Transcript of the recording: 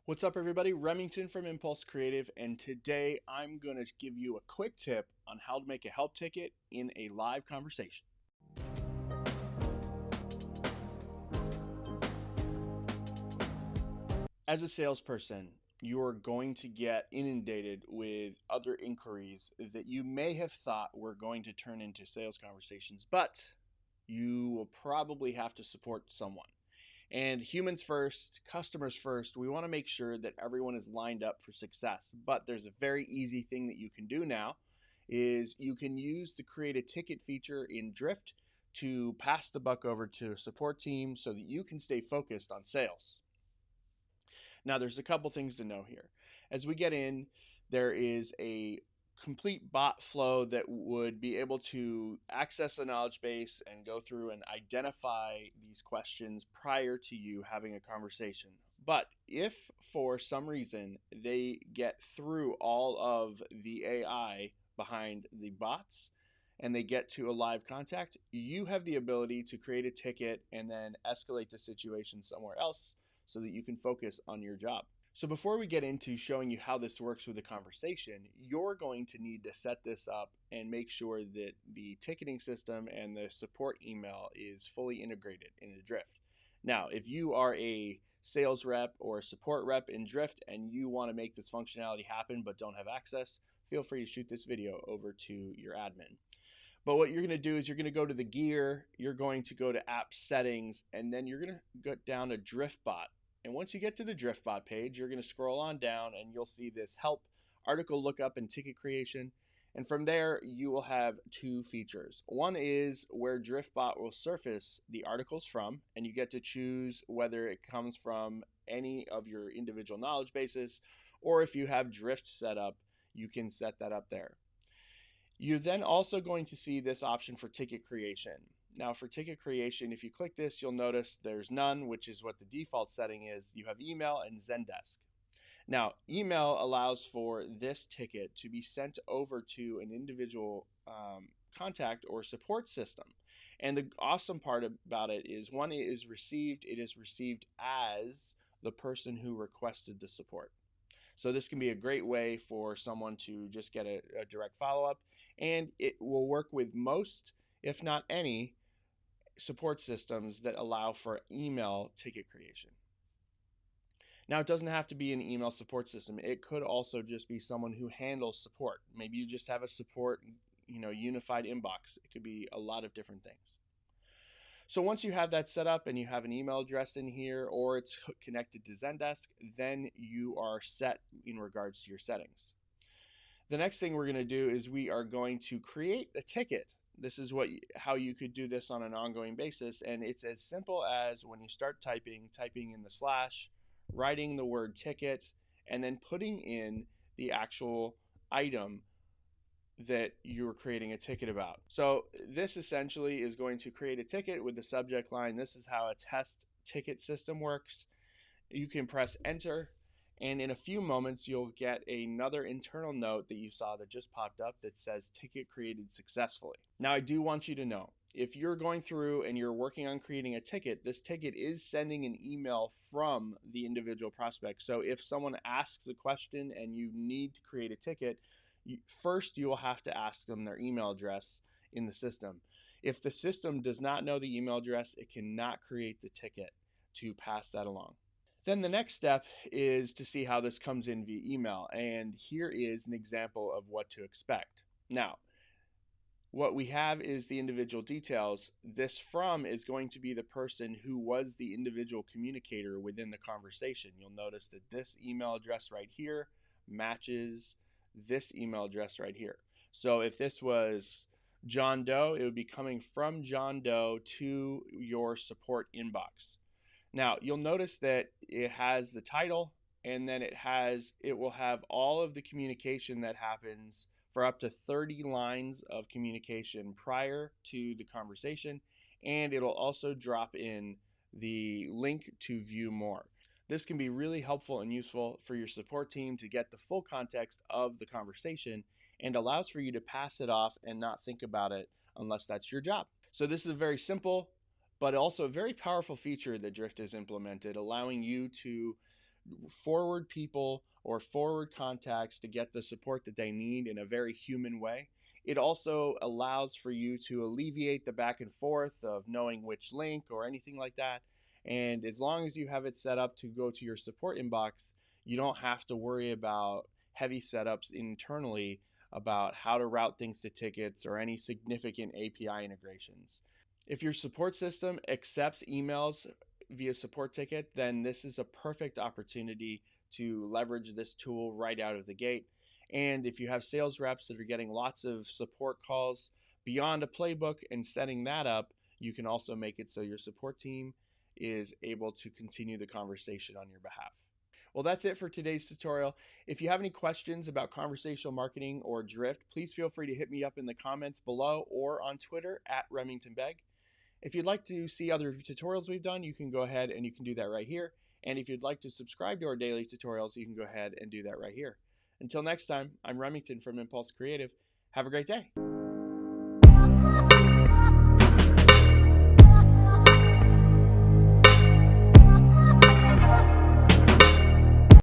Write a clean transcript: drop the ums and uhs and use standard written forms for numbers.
What's up, everybody? Remington from Impulse Creative, and today I'm going to give you a quick tip on how to make a help ticket in a live conversation. As a salesperson, you're going to get inundated with other inquiries that you may have thought were going to turn into sales conversations, but you will probably have to support someone. And humans first, customers first, we want to make sure that everyone is lined up for success. But there's a very easy thing that you can do now is you can use the create a ticket feature in Drift to pass the buck over to a support team so that you can stay focused on sales. Now, there's a couple things to know here. As we get in, there is a complete bot flow that would be able to access a knowledge base and go through and identify these questions prior to you having a conversation. But if for some reason they get through all of the AI behind the bots and they get to a live contact, you have the ability to create a ticket and then escalate the situation somewhere else so that you can focus on your job. So before we get into showing you how this works with a conversation, you're going to need to set this up and make sure that the ticketing system and the support email is fully integrated into Drift. Now, if you are a sales rep or a support rep in Drift and you want to make this functionality happen but don't have access, feel free to shoot this video over to your admin. But what you're going to do is you're going to go to the gear, you're going to go to app settings, and then you're going to go down to DriftBot. And once you get to the DriftBot page, you're going to scroll on down and you'll see this help, article lookup, and ticket creation. And from there, you will have two features. One is where DriftBot will surface the articles from, and you get to choose whether it comes from any of your individual knowledge bases, or if you have Drift set up, you can set that up there. You're then also going to see this option for ticket creation. Now for ticket creation, if you click this, you'll notice there's none, which is what the default setting is. You have email and Zendesk. Now, email allows for this ticket to be sent over to an individual contact or support system. And the awesome part about it is when it is received as the person who requested the support. So this can be a great way for someone to just get a direct follow-up, and it will work with most, if not any, support systems that allow for email ticket creation. Now, it doesn't have to be an email support system. It could also just be someone who handles support. Maybe you just have a support, unified inbox. It could be a lot of different things. So once you have that set up and you have an email address in here or it's connected to Zendesk, then you are set in regards to your settings. The next thing we're going to do is we are going to create a ticket. This is how you could do this on an ongoing basis, and it's as simple as when you start typing in the slash, writing the word ticket, and then putting in the actual item that you're creating a ticket about. So this essentially is going to create a ticket with the subject line. This is how a test ticket system works. You can press enter, and in a few moments you'll get another internal note that you saw that just popped up that says ticket created successfully. Now, I do want you to know, if you're going through and you're working on creating a ticket, this ticket is sending an email from the individual prospect. So if someone asks a question and you need to create a ticket, first you will have to ask them their email address in the system. If the system does not know the email address, it cannot create the ticket to pass that along. Then the next step is to see how this comes in via email, and here is an example of what to expect. Now, what we have is the individual details. This from is going to be the person who was the individual communicator within the conversation. You'll notice that this email address right here matches this email address right here. So if this was John Doe, it would be coming from John Doe to your support inbox. Now, you'll notice that it has the title, and then it will have all of the communication that happens for up to 30 lines of communication prior to the conversation, and it'll also drop in the link to view more. This can be really helpful and useful for your support team to get the full context of the conversation and allows for you to pass it off and not think about it unless that's your job. So this is a very simple but also a very powerful feature that Drift has implemented, allowing you to forward people or forward contacts to get the support that they need in a very human way. It also allows for you to alleviate the back and forth of knowing which link or anything like that. And as long as you have it set up to go to your support inbox, you don't have to worry about heavy setups internally about how to route things to tickets or any significant API integrations. If your support system accepts emails via support ticket, then this is a perfect opportunity to leverage this tool right out of the gate. And if you have sales reps that are getting lots of support calls beyond a playbook and setting that up, you can also make it so your support team is able to continue the conversation on your behalf. Well, that's it for today's tutorial. If you have any questions about conversational marketing or Drift, please feel free to hit me up in the comments below or on Twitter at RemingtonBeg. If you'd like to see other tutorials we've done, you can go ahead and you can do that right here. And if you'd like to subscribe to our daily tutorials, you can go ahead and do that right here. Until next time, I'm Remington from Impulse Creative. Have a great day.